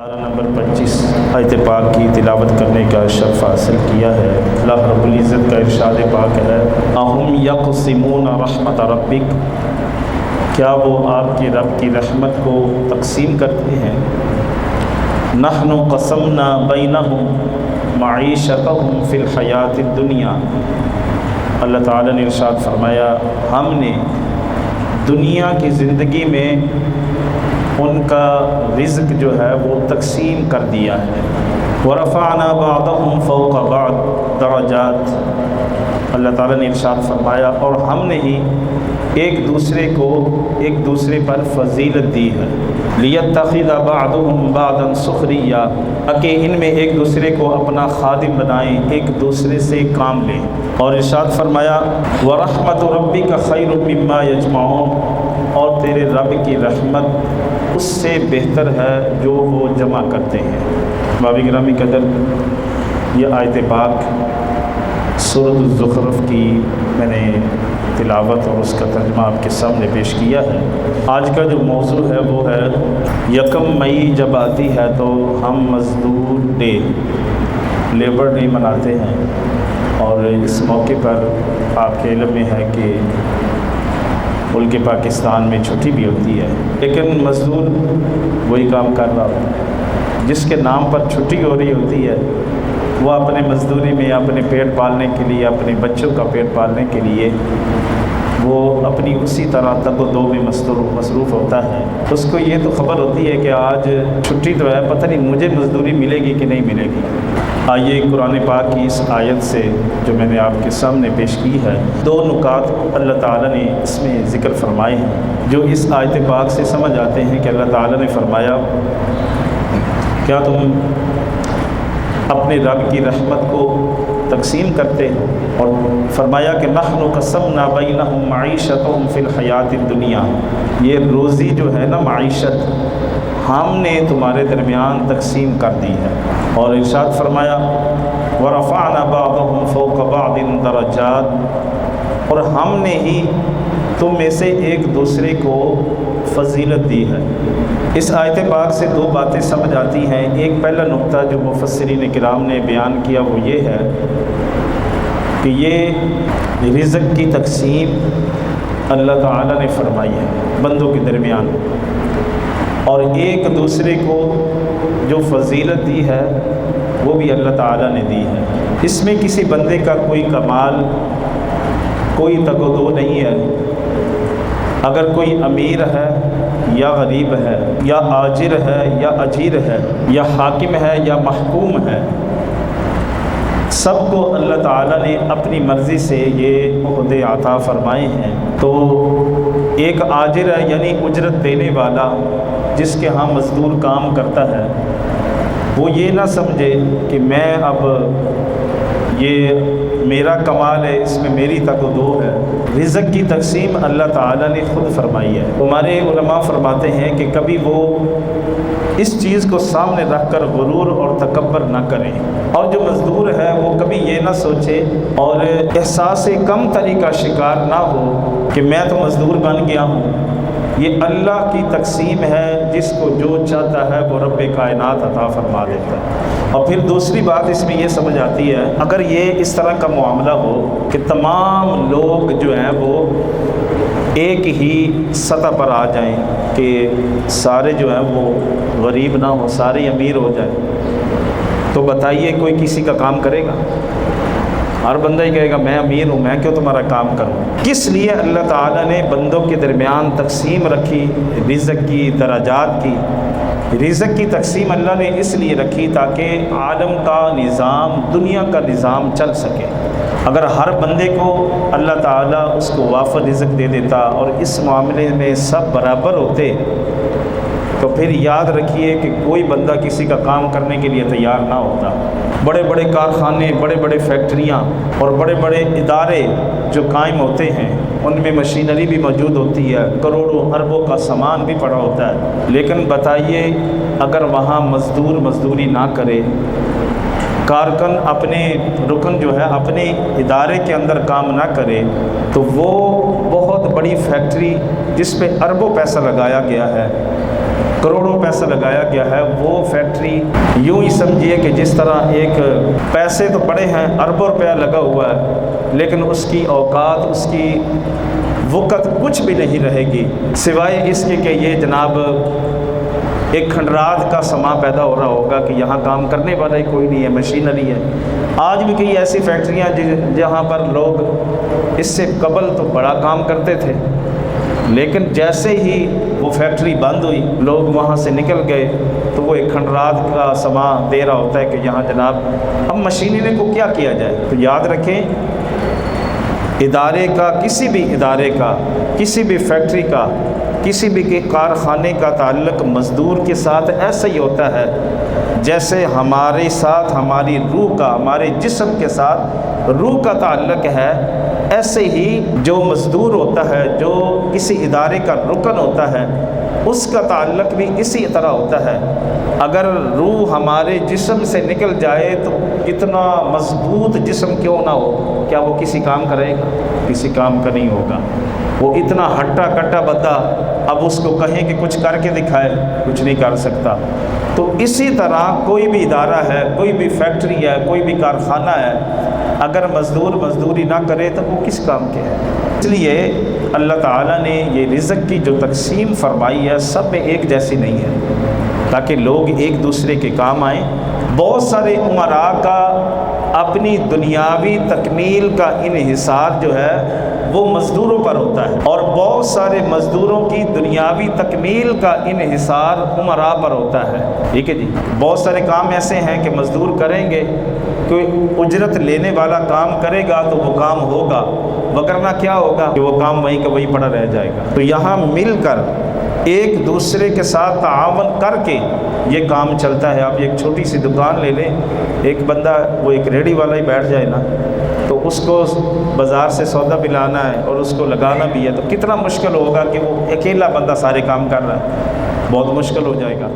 پارہ نمبر 25 آیت پاک کی تلاوت کرنے کا شرف حاصل کیا ہے۔ اللہ رب العزت کا ارشاد پاک ہے، اَهُمْ يَقْسِمُونَ رَحْمَةَ رَبِّكَ، کیا وہ آپ کے رب کی رحمت کو تقسیم کرتے ہیں؟ نَحْنُ قَسَمْنَا بَيْنَهُمْ مَعِيشَتَهُمْ فِي الْحَيَاةِ الدُّنْيَا، اللہ تعالیٰ نے ارشاد فرمایا ہم نے دنیا کی زندگی میں ان کا رزق جو ہے وہ تقسیم کر دیا ہے۔ وَرَفَعْنَا بَعْضَهُمْ فَوْقَ بَعْضٍ دَرَجَاتٍ، اللہ تعالیٰ نے ارشاد فرمایا اور ہم نے ہی ایک دوسرے پر فضیلت دی ہے۔ لِيَتَّخِذَ بَعْضُهُمْ بَعْضًا سُخْرِيًّا، تاکہ ان میں ایک دوسرے کو اپنا خادم بنائیں، ایک دوسرے سے کام لیں۔ اور ارشاد فرمایا وَرَحْمَةُ رَبِّكَ خَيْرٌ مِّمَّا يَجْمَعُونَ، اور تیرے رب کی رحمت اس سے بہتر ہے جو وہ جمع کرتے ہیں۔ بابی گرامی قدر، یہ آیت پاک سورۃ الزخرف کی میں نے تلاوت اور اس کا ترجمہ آپ کے سامنے پیش کیا ہے۔ آج کا جو موضوع ہے وہ ہے 1 مئی جب آتی ہے تو ہم مزدور ڈے، لیبر ڈے مناتے ہیں، اور اس موقع پر آپ کے علم میں ہے کہ ملک پاکستان میں چھٹی بھی ہوتی ہے، لیکن مزدور وہی کام کر رہا ہوتا ہے جس کے نام پر چھٹی ہو رہی ہوتی ہے۔ وہ اپنے مزدوری میں اپنے پیٹ پالنے کے لیے، اپنے بچوں کا پیٹ پالنے کے لیے وہ اپنی اسی طرح تگ و دو میں مصروف ہوتا ہے۔ اس کو یہ تو خبر ہوتی ہے کہ آج چھٹی تو ہے، پتہ نہیں مجھے مزدوری ملے گی کہ نہیں ملے گی۔ آئیے قرآن پاک کی اس آیت سے جو میں نے آپ کے سامنے پیش کی ہے، 2 نکات اللہ تعالیٰ نے اس میں ذکر فرمائے ہیں جو اس آیت پاک سے سمجھ آتے ہیں کہ اللہ تعالیٰ نے فرمایا کیا تم اپنے رب کی رحمت کو تقسیم کرتے ہو، اور فرمایا کہ نحن قسمنا بینہم معیشتہم فی الحیاۃ الدنیا، یہ روزی جو ہے نا، معیشت ہم نے تمہارے درمیان تقسیم کر دی ہے۔ اور ارشاد فرمایا ورفعنا بعضهم فوق بعض درجات، اور ہم نے ہی تم میں سے ایک دوسرے کو فضیلت دی ہے۔ اس آیت پاک سے 2 باتیں سمجھ آتی ہیں۔ ایک پہلا نقطہ جو مفسرین کرام نے بیان کیا وہ یہ ہے کہ یہ رزق کی تقسیم اللہ تعالیٰ نے فرمائی ہے بندوں کے درمیان، اور ایک دوسرے کو جو فضیلت دی ہے وہ بھی اللہ تعالیٰ نے دی ہے۔ اس میں کسی بندے کا کوئی کمال، کوئی تگ و دو نہیں ہے۔ اگر کوئی امیر ہے یا غریب ہے، یا آجر ہے یا اجیر ہے، یا حاکم ہے یا محکوم ہے، سب کو اللہ تعالیٰ نے اپنی مرضی سے یہ عہدے عطا فرمائے ہیں۔ تو ایک آجر ہے یعنی اجرت دینے والا، جس کے ہاں مزدور کام کرتا ہے، وہ یہ نہ سمجھے کہ میں اب یہ میرا کمال ہے، اس میں میری تگ و دو ہے۔ رزق کی تقسیم اللہ تعالیٰ نے خود فرمائی ہے۔ ہمارے علماء فرماتے ہیں کہ کبھی وہ اس چیز کو سامنے رکھ کر غرور اور تکبر نہ کریں، اور جو مزدور ہے وہ کبھی یہ نہ سوچے اور احساس کم تری کا شکار نہ ہو کہ میں تو مزدور بن گیا ہوں۔ یہ اللہ کی تقسیم ہے، جس کو جو چاہتا ہے وہ رب کائنات عطا فرما دیتا ہے۔ اور پھر دوسری بات اس میں یہ سمجھ آتی ہے، اگر یہ اس طرح کا معاملہ ہو کہ تمام لوگ جو ہیں وہ ایک ہی سطح پر آ جائیں، کہ سارے جو ہیں وہ غریب نہ ہوں، سارے امیر ہو جائیں، تو بتائیے کوئی کسی کا کام کرے گا؟ ہر بندہ ہی کہے گا میں امیر ہوں، میں کیوں تمہارا کام کروں؟ کس لیے اللہ تعالیٰ نے بندوں کے درمیان تقسیم رکھی رزق کی، درجات کی؟ رزق کی تقسیم اللہ نے اس لیے رکھی تاکہ عالم کا نظام، دنیا کا نظام چل سکے۔ اگر ہر بندے کو اللہ تعالیٰ اس کو وافر رزق دے دیتا اور اس معاملے میں سب برابر ہوتے، تو پھر یاد رکھیے کہ کوئی بندہ کسی کا کام کرنے کے لیے تیار نہ ہوتا۔ بڑے بڑے کارخانے، بڑے بڑے فیکٹریاں اور بڑے بڑے ادارے جو قائم ہوتے ہیں، ان میں مشینری بھی موجود ہوتی ہے، کروڑوں اربوں کا سامان بھی پڑا ہوتا ہے، لیکن بتائیے اگر وہاں مزدور مزدوری نہ کرے، کارکن اپنے رکن جو ہے اپنے ادارے کے اندر کام نہ کرے، تو وہ بہت بڑی فیکٹری جس پہ اربوں پیسہ لگایا گیا ہے، کروڑوں پیسہ لگایا گیا ہے، وہ فیکٹری یوں ہی سمجھیے کہ جس طرح ایک پیسے تو بڑے ہیں، اربوں روپیہ لگا ہوا ہے، لیکن اس کی اوقات، اس کی وقت کچھ بھی نہیں رہے گی سوائے اس کے کہ یہ جناب ایک کھنڈرات کا سما پیدا ہو رہا ہوگا کہ یہاں کام کرنے والا ہی کوئی نہیں ہے، مشینری ہے۔ آج بھی کئی ایسی فیکٹریاں جہاں پر لوگ اس سے قبل تو بڑا کام کرتے تھے، لیکن جیسے ہی وہ فیکٹری بند ہوئی، لوگ وہاں سے نکل گئے، تو وہ ایک کھنڈرات کا سما دے رہا ہوتا ہے کہ یہاں جناب اب مشینری کو کیا کیا جائے۔ تو یاد رکھیں، ادارے کا، کسی بھی ادارے کا، کسی بھی فیکٹری کا، کسی بھی کارخانے کا تعلق مزدور کے ساتھ ایسا ہی ہوتا ہے جیسے ہمارے ساتھ ہماری روح کا، ہمارے جسم کے ساتھ روح کا تعلق ہے، ایسے ہی جو مزدور ہوتا ہے، جو کسی ادارے کا رکن ہوتا ہے، اس کا تعلق بھی اسی طرح ہوتا ہے۔ اگر روح ہمارے جسم سے نکل جائے تو کتنا مضبوط جسم کیوں نہ ہو، کیا وہ کسی کام کرے گا؟ کسی کام کا نہیں ہوگا۔ وہ اتنا ہٹا کٹا بندہ، اب اس کو کہیں کہ کچھ کر کے دکھائے، کچھ نہیں کر سکتا۔ تو اسی طرح کوئی بھی ادارہ ہے، کوئی بھی فیکٹری ہے، کوئی بھی کارخانہ ہے، اگر مزدور مزدوری نہ کرے تو وہ کس کام کے ہے؟ اس لیے اللہ تعالیٰ نے یہ رزق کی جو تقسیم فرمائی ہے سب میں ایک جیسی نہیں ہے، تاکہ لوگ ایک دوسرے کے کام آئیں۔ بہت سارے امراء کا اپنی دنیاوی تکمیل کا انحصار جو ہے وہ مزدوروں پر ہوتا ہے، اور بہت سارے مزدوروں کی دنیاوی تکمیل کا انحصار امراء پر ہوتا ہے۔ ٹھیک ہے جی، بہت سارے کام ایسے ہیں کہ مزدور کریں گے، کوئی اجرت لینے والا کام کرے گا تو وہ کام ہوگا، وگرنہ کیا ہوگا کہ وہ کام وہیں کا وہیں پڑا رہ جائے گا۔ تو یہاں مل کر ایک دوسرے کے ساتھ تعاون کر کے یہ کام چلتا ہے۔ آپ ایک چھوٹی سی دکان لے لیں، ایک بندہ وہ ایک ریڑھی والا ہی بیٹھ جائے نا، تو اس کو بازار سے سودا بھی لانا ہے اور اس کو لگانا بھی ہے، تو کتنا مشکل ہوگا کہ وہ اکیلا بندہ سارے کام کر رہا ہے، بہت مشکل ہو جائے گا۔